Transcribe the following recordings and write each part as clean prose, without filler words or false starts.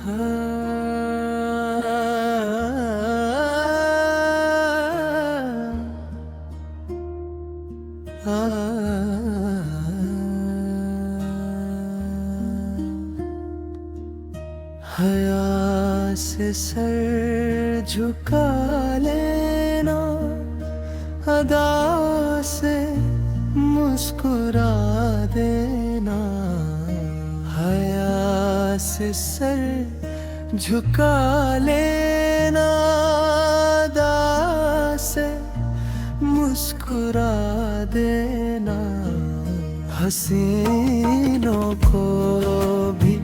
हया से सर झुका लेना, अदा से मुस्कुरा देना। हया से सर झुका लेना, अदा से मुस्कुरा देना। हसीनों को भी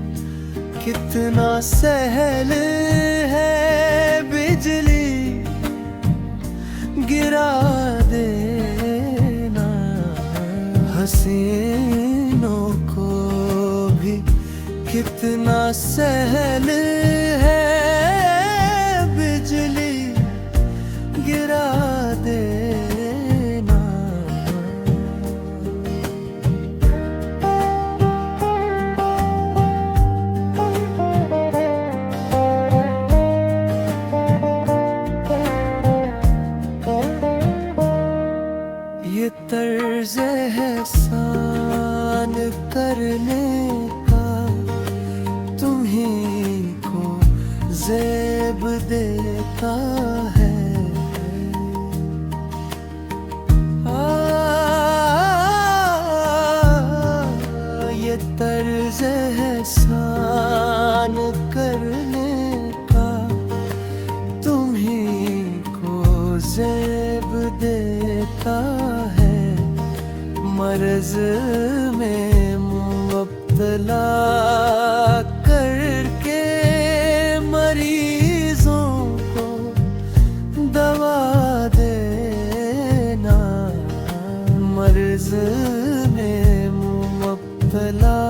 कितना सहल है बिजली गिरा देना। हसीनों को भी कितना सहल है बिजली गिरा देना। ये तर्ज़ एहसान करने का तुम्हीं को ज़ेब देता है। ये तर्ज़ एहसान करने का तुम्हीं को ज़ेब देता है। मर्ज़ में मुब्तला करके मरीजों को दवा देना। मर्ज़ में मुब्तला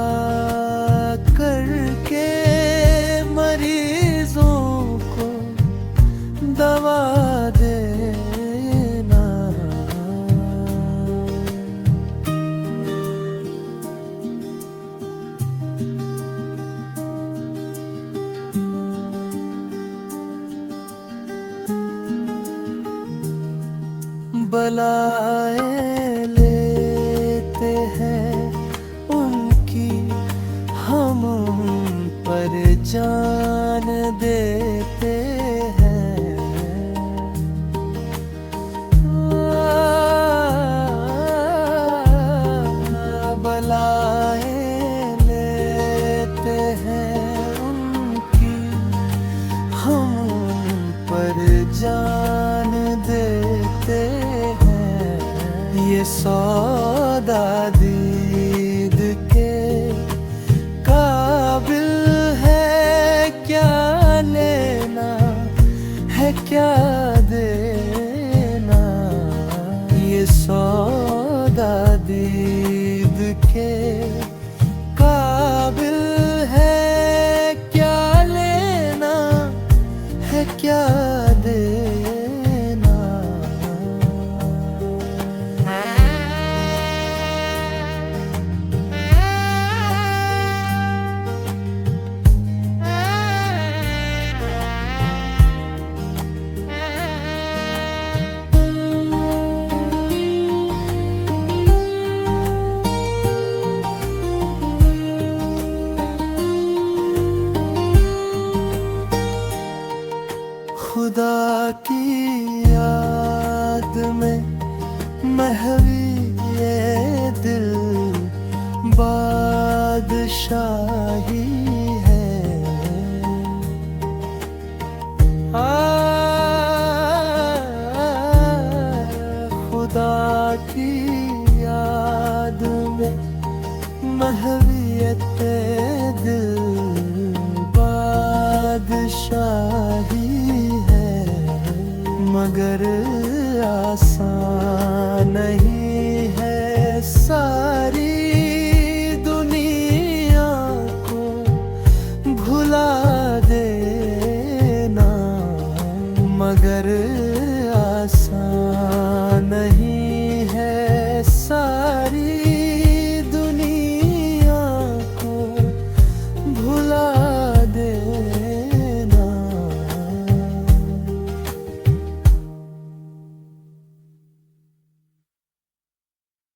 करके मरीजों को दवा देना। बलाएं लेते हैं उनकी, हम उन पर जान देते हैं। बलाएं लेते हैं उनकी, हम उन पर जान देते हैं। ये सौदा दीद के काबिल है क्या लेना है क्या देना। ये सौदा दीद के काबिल है क्या लेना है क्या देना। खुदा की याद में महवी ये दिल बादशाही है। खुदा की याद में महवियत दिल बादशाही है। मगर आसान नहीं है सारी दुनिया को भुला देना। मगर आसान नहीं है सारी दुनिया को भुला